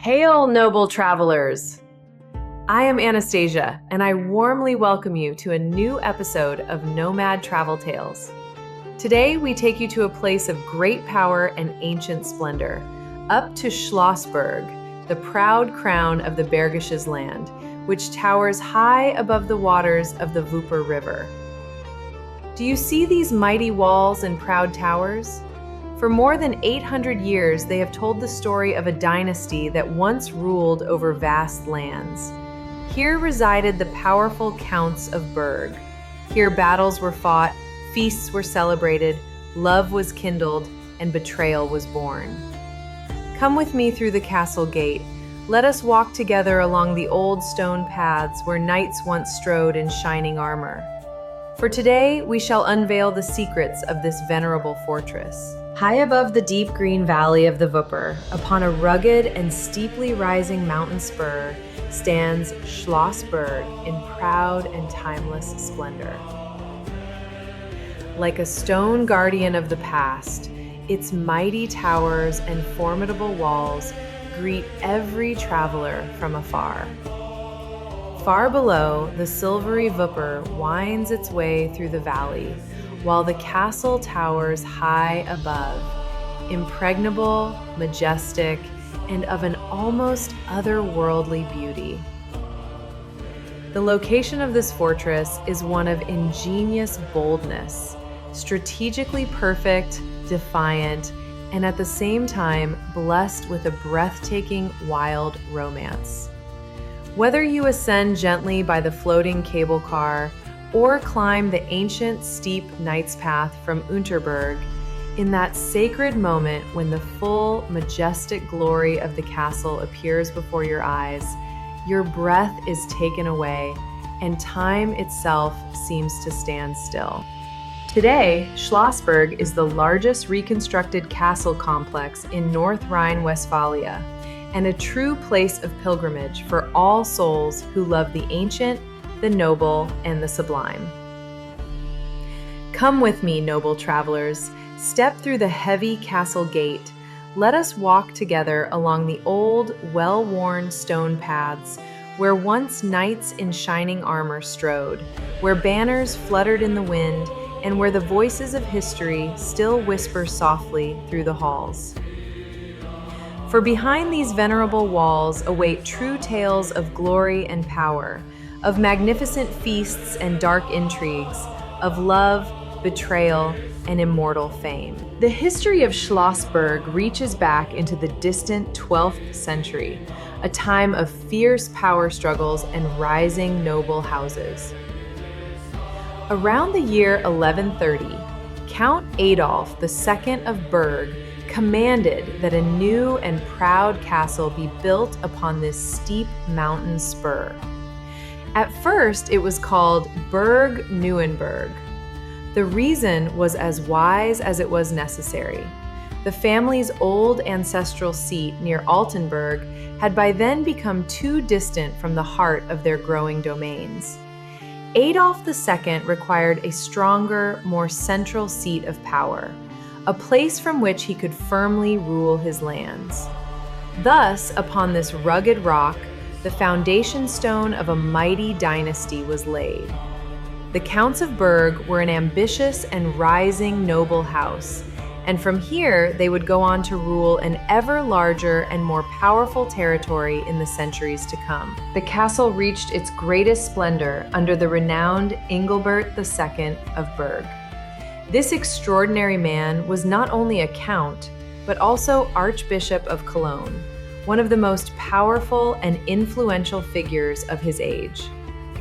Hail, noble travelers! I am Anastasia, and I warmly welcome you to a new episode of Nomad Travel Tales. Today, we take you to a place of great power and ancient splendor, up to Schloss Burg, the proud crown of the Bergisches Land, which towers high above the waters of the Wupper River. Do you see these mighty walls and proud towers? For more than 800 years, they have told the story of a dynasty that once ruled over vast lands. Here resided the powerful Counts of Berg. Here battles were fought, feasts were celebrated, love was kindled, and betrayal was born. Come with me through the castle gate. Let us walk together along the old stone paths where knights once strode in shining armor. For today, we shall unveil the secrets of this venerable fortress. High above the deep green valley of the Wupper, upon a rugged and steeply rising mountain spur, stands Schloss Burg in proud and timeless splendor. Like a stone guardian of the past, its mighty towers and formidable walls greet every traveler from afar. Far below, the silvery Wupper winds its way through the valley, while the castle towers high above, impregnable, majestic, and of an almost otherworldly beauty. The location of this fortress is one of ingenious boldness, strategically perfect, defiant, and at the same time blessed with a breathtaking, wild romance. Whether you ascend gently by the floating cable car or climb the ancient steep Knight's Path from Unterberg, in that sacred moment when the full, majestic glory of the castle appears before your eyes, your breath is taken away and time itself seems to stand still. Today, Schloss Burg is the largest reconstructed castle complex in North Rhine-Westphalia and a true place of pilgrimage for all souls who love the ancient, the noble, and the sublime. Come with me, noble travelers. Step through the heavy castle gate. Let us walk together along the old, well-worn stone paths where once knights in shining armor strode, where banners fluttered in the wind, and where the voices of history still whisper softly through the halls. For behind these venerable walls await true tales of glory and power, of magnificent feasts and dark intrigues, of love, betrayal, and immortal fame. The history of Schloss Burg reaches back into the distant 12th century, a time of fierce power struggles and rising noble houses. Around the year 1130, Count Adolf II of Berg commanded that a new and proud castle be built upon this steep mountain spur. At first, it was called Burg Neuenberg. The reason was as wise as it was necessary. The family's old ancestral seat near Altenburg had by then become too distant from the heart of their growing domains. Adolf II required a stronger, more central seat of power, a place from which he could firmly rule his lands. Thus, upon this rugged rock, the foundation stone of a mighty dynasty was laid. The Counts of Berg were an ambitious and rising noble house, and from here they would go on to rule an ever larger and more powerful territory in the centuries to come. The castle reached its greatest splendor under the renowned Engelbert II of Berg. This extraordinary man was not only a count, but also Archbishop of Cologne, one of the most powerful and influential figures of his age.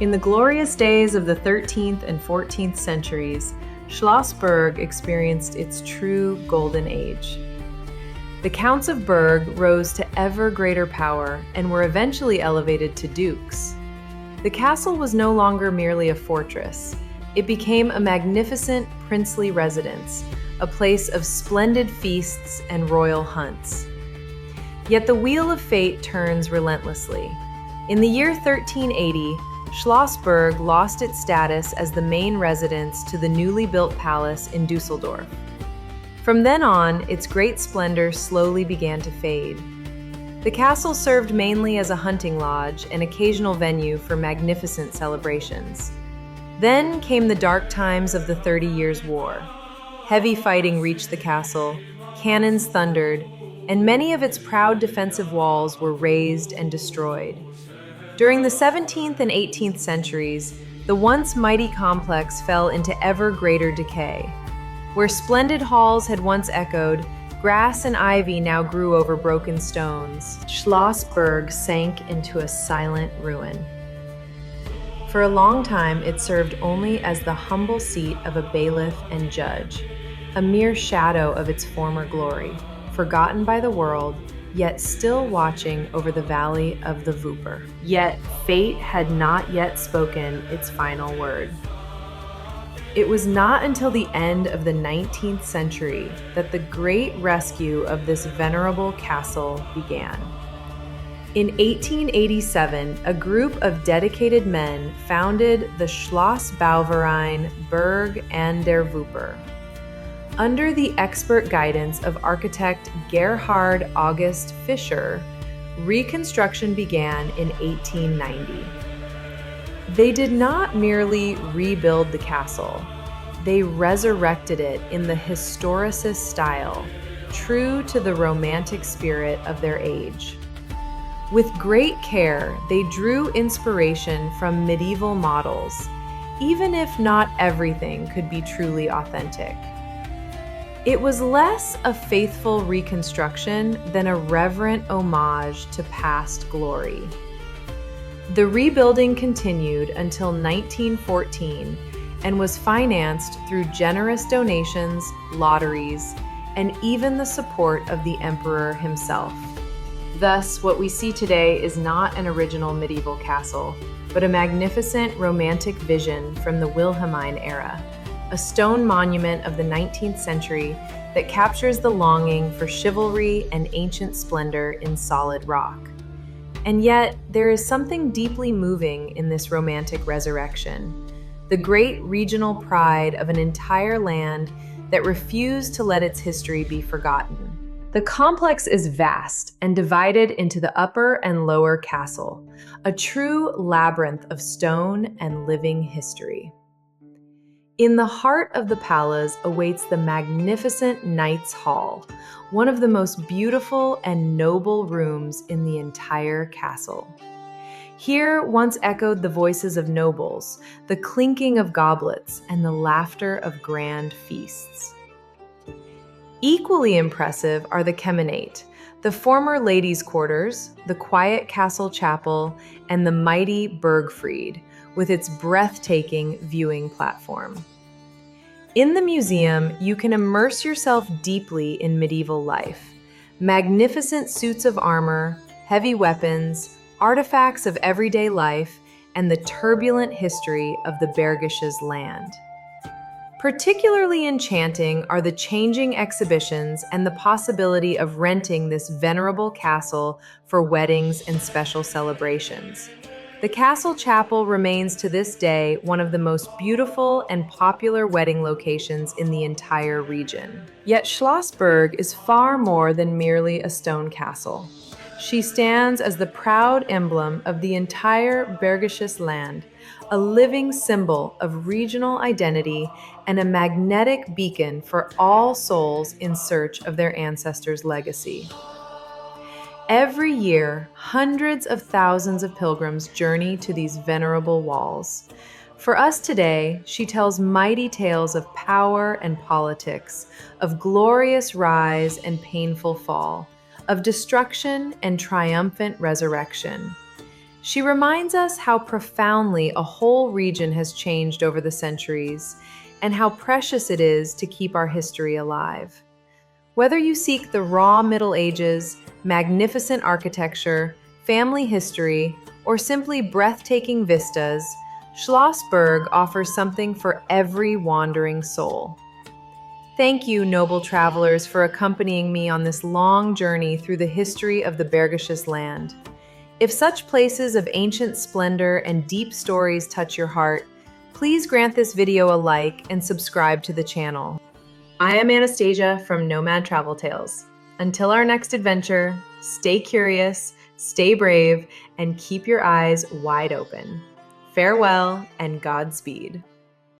In the glorious days of the 13th and 14th centuries, Schloss Burg experienced its true golden age. The Counts of Berg rose to ever greater power and were eventually elevated to dukes. The castle was no longer merely a fortress. It became a magnificent princely residence, a place of splendid feasts and royal hunts. Yet the wheel of fate turns relentlessly. In the year 1380, Schloss Burg lost its status as the main residence to the newly built palace in Dusseldorf. From then on, its great splendor slowly began to fade. The castle served mainly as a hunting lodge and occasional venue for magnificent celebrations. Then came the dark times of the 30 Years' War. Heavy fighting reached the castle, cannons thundered, and many of its proud defensive walls were razed and destroyed. During the 17th and 18th centuries, the once mighty complex fell into ever greater decay. Where splendid halls had once echoed, grass and ivy now grew over broken stones. Schloss Burg sank into a silent ruin. For a long time, it served only as the humble seat of a bailiff and judge, a mere shadow of its former glory, forgotten by the world, yet still watching over the valley of the Wupper. Yet fate had not yet spoken its final word. It was not until the end of the 19th century that the great rescue of this venerable castle began. In 1887, a group of dedicated men founded the Schloss Berg and der Wupper. Under the expert guidance of architect Gerhard August Fischer, reconstruction began in 1890. They did not merely rebuild the castle, they resurrected it in the historicist style, true to the romantic spirit of their age. With great care, they drew inspiration from medieval models, even if not everything could be truly authentic. It was less a faithful reconstruction than a reverent homage to past glory. The rebuilding continued until 1914 and was financed through generous donations, lotteries, and even the support of the emperor himself. Thus, what we see today is not an original medieval castle, but a magnificent romantic vision from the Wilhelmine era, a stone monument of the 19th century that captures the longing for chivalry and ancient splendor in solid rock. And yet, there is something deeply moving in this romantic resurrection, the great regional pride of an entire land that refused to let its history be forgotten. The complex is vast and divided into the upper and lower castle, a true labyrinth of stone and living history. In the heart of the palace awaits the magnificent Knight's Hall, one of the most beautiful and noble rooms in the entire castle. Here once echoed the voices of nobles, the clinking of goblets, and the laughter of grand feasts. Equally impressive are the Kemenate, the former ladies' quarters, the quiet castle chapel, and the mighty Bergfried, with its breathtaking viewing platform. In the museum, you can immerse yourself deeply in medieval life. Magnificent suits of armor, heavy weapons, artifacts of everyday life, and the turbulent history of the Bergisches Land. Particularly enchanting are the changing exhibitions and the possibility of renting this venerable castle for weddings and special celebrations. The castle chapel remains to this day one of the most beautiful and popular wedding locations in the entire region. Yet Schloss Burg is far more than merely a stone castle. She stands as the proud emblem of the entire Bergisches Land, a living symbol of regional identity and a magnetic beacon for all souls in search of their ancestors' legacy. Every year, hundreds of thousands of pilgrims journey to these venerable walls. For us today, she tells mighty tales of power and politics, of glorious rise and painful fall, of destruction and triumphant resurrection. She reminds us how profoundly a whole region has changed over the centuries, and how precious it is to keep our history alive. Whether you seek the raw Middle Ages, magnificent architecture, family history, or simply breathtaking vistas, Schloss Burg offers something for every wandering soul. Thank you, noble travelers, for accompanying me on this long journey through the history of the Bergisches Land. If such places of ancient splendor and deep stories touch your heart, please grant this video a like and subscribe to the channel. I am Anastasia from NomadTravelTales. Until our next adventure, Stay curious, stay brave, and keep your eyes wide open. Farewell and Godspeed.